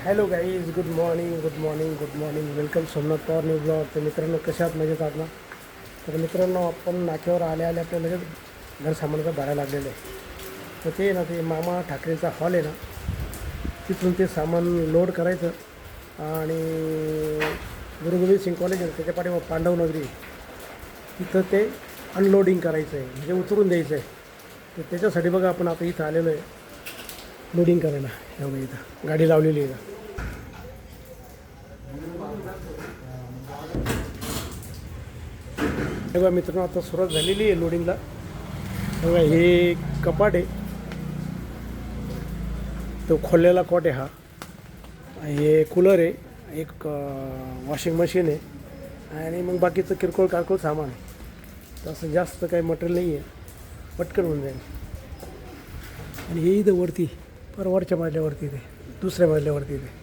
Hello guys, good morning good morning good morning. Welcome Somnath Pawar new blog. तर मित्रांनो, कशात मजेत आहात ना? तर मित्रांनो, आपण नाक्यावर आले आपल्याला लगेच घर सामानाचं भरायला लागलेलं आहे. तर ते ना, ते मामा ठाकरेचा हॉल आहे ना, तिथून ते सामान लोड करायचं आणि गुरु गोविंद सिंग कॉलेज आहे त्याच्या पाठीमागे पांडवनगरी, तिथं ते अनलोडिंग करायचं आहे, म्हणजे उतरून द्यायचं आहे. तर त्याच्यासाठी बघा आपण आता इथं आलेलो आहे लोडिंग करायला. हे बघा, इथं गाडी लावलेली आहे. हे बघा मित्रांनो, आता सुरुवात झालेली आहे लोडिंगला. बघा, हे कपाट आहे, तो खोललेला कॉट आहे. हा हे कूलर आहे, एक वॉशिंग मशीन आहे आणि मग बाकीचं किरकोळ कारकोळ सामान आहे. तसं जास्त काही मटेरियल नाही आहे, पटकन होऊन जाईल. आणि हे इथं वरती परवरच्या मजल्यावरती, ते दुसऱ्या मजल्यावरती ते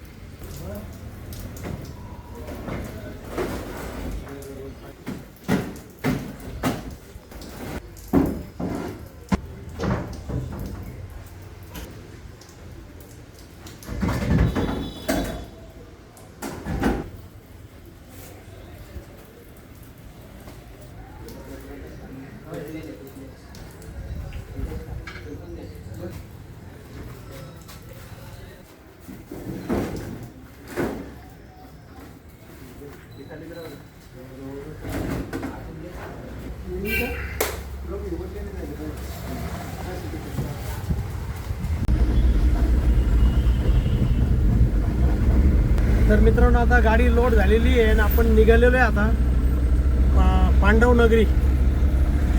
तर मित्रांनो, आता गाडी लोड झालेली आहे आणि आपण निघालेलो आहे आता पांडवनगरी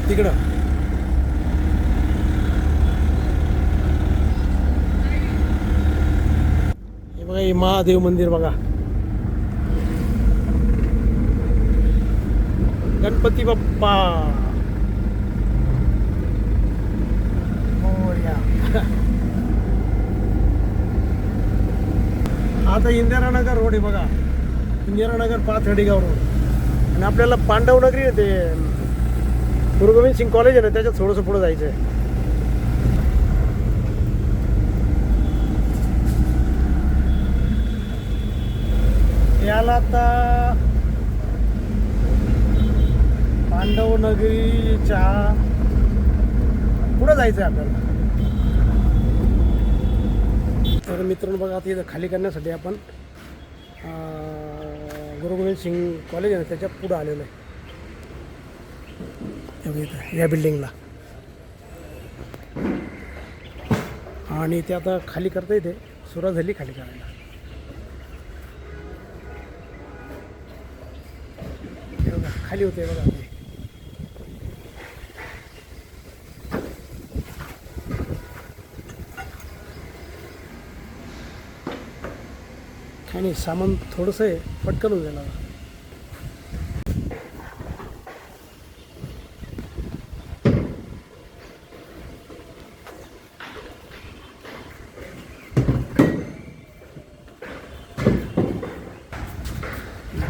तिकडं. हे बघा, हे महादेव मंदिर बघा, गणपती बाप्पा मोरया. आता इंदिरानगर रोड आहे बघा, इंदिरानगर पाथर्डीगाव रोड. आणि आपल्याला पांडवनगरी आहे, ते गुरु गोविंद सिंग कॉलेज आहे ना, त्याच्यात थोडंसं पुढं जायचं आहे. याला आता पांडवनगरीच्या पुढं जायचं आहे आपल्याला. तर मित्रांनो बघा, आता इथं खाली करण्यासाठी आपण गुरु गोविंद सिंग कॉलेज आहे ना, त्याच्या पुढं आलेलो आहे. इथं या बिल्डिंगला. आणि ते आता खाली करता येते, सुरुवात झाली खाली करायला. हे बघा, खाली होते बघा ते. आणि सामान थोडंसं आहे, पटकन होऊन जाणार.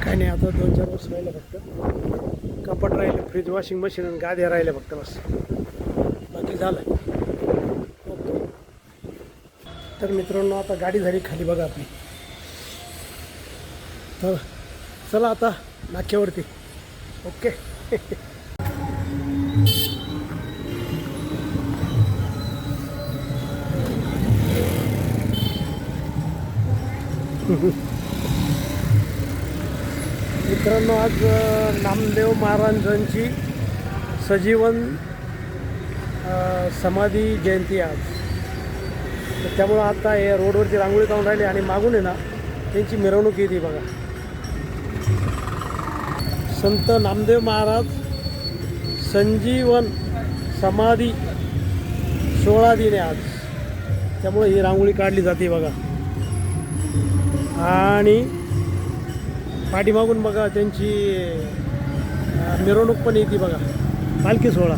काय नाही, आता 2-4 वर्ष राहिले फक्त. कपाट राहिले, फ्रीज, वॉशिंग मशीन आणि गाद्या राहिल्या फक्त, बस बाकी झालं. ओके. तर मित्रांनो, आता गाडी झाली खाली बघा आपली. तर चला आता नाक्यावरती. ओके. मित्रांनो, आज नामदेव महाराजांची सजीवन समाधी जयंती आज. तर त्यामुळं आता हे रोडवरती रांगोळी काढून राहिली आणि मागून आहे ना त्यांची मिरवणूक येते बघा. संत नामदेव महाराज संजीवन समाधी 16 दिन आहे आज, त्यामुळे ही रांगोळी काढली जाते बघा. आणि पाठीमागून बघा त्यांची मिरवणूक पण येते बघा, पालखी सोहळा.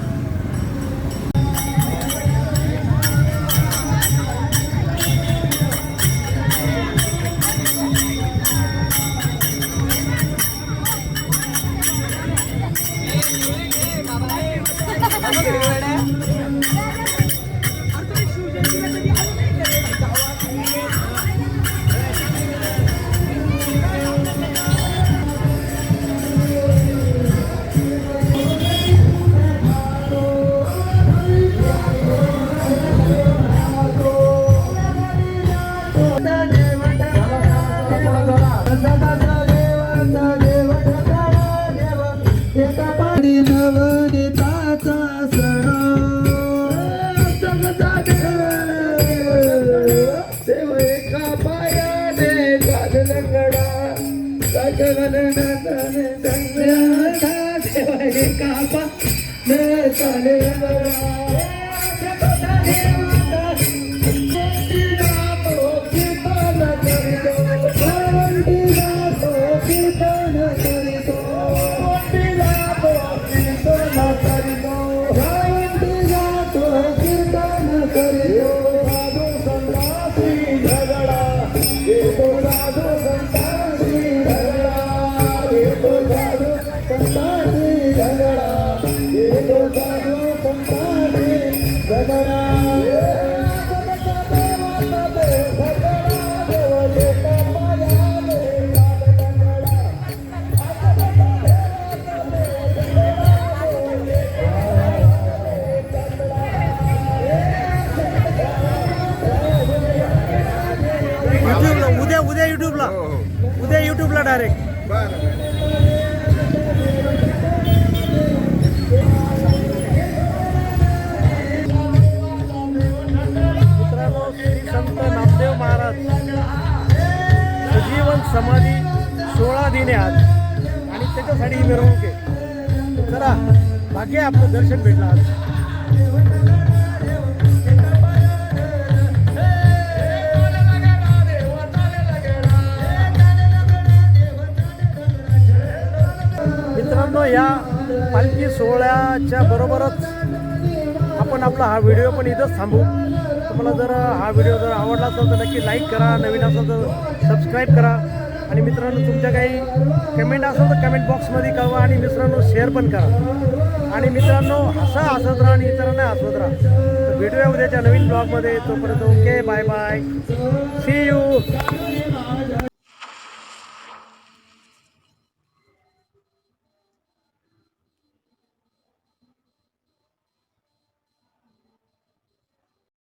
यूट्यूबला हो हो उद्या यूट्यूबला डायरेक्ट. बरं. मित्रांनो श्री संत नामदेव महाराज सजीवन समाधी 16 दिने आज आणि त्याच्यासाठी ही मिरवणूक आहे. चला भाग्य आपलं दर्शन भेटलं आज. मित्रांनो या पालखी सोहळ्याच्या बरोबरच आपण आपला हा व्हिडिओ पण इथंच थांबू. तुम्हाला जर हा व्हिडिओ जर आवडला असेल तर नक्की लाईक करा, नवीन असेल तर सबस्क्राईब करा आणि मित्रांनो तुमच्या काही कमेंट असेल तर कमेंट बॉक्समध्ये कळवा आणि मित्रांनो शेअर पण करा. आणि मित्रांनो हसत राहा आणि इतरांना हसवत राहा. तर भेटूया उद्याच्या नवीन ब्लॉगमध्ये. तोपर्यंत okay, bye bye, see you.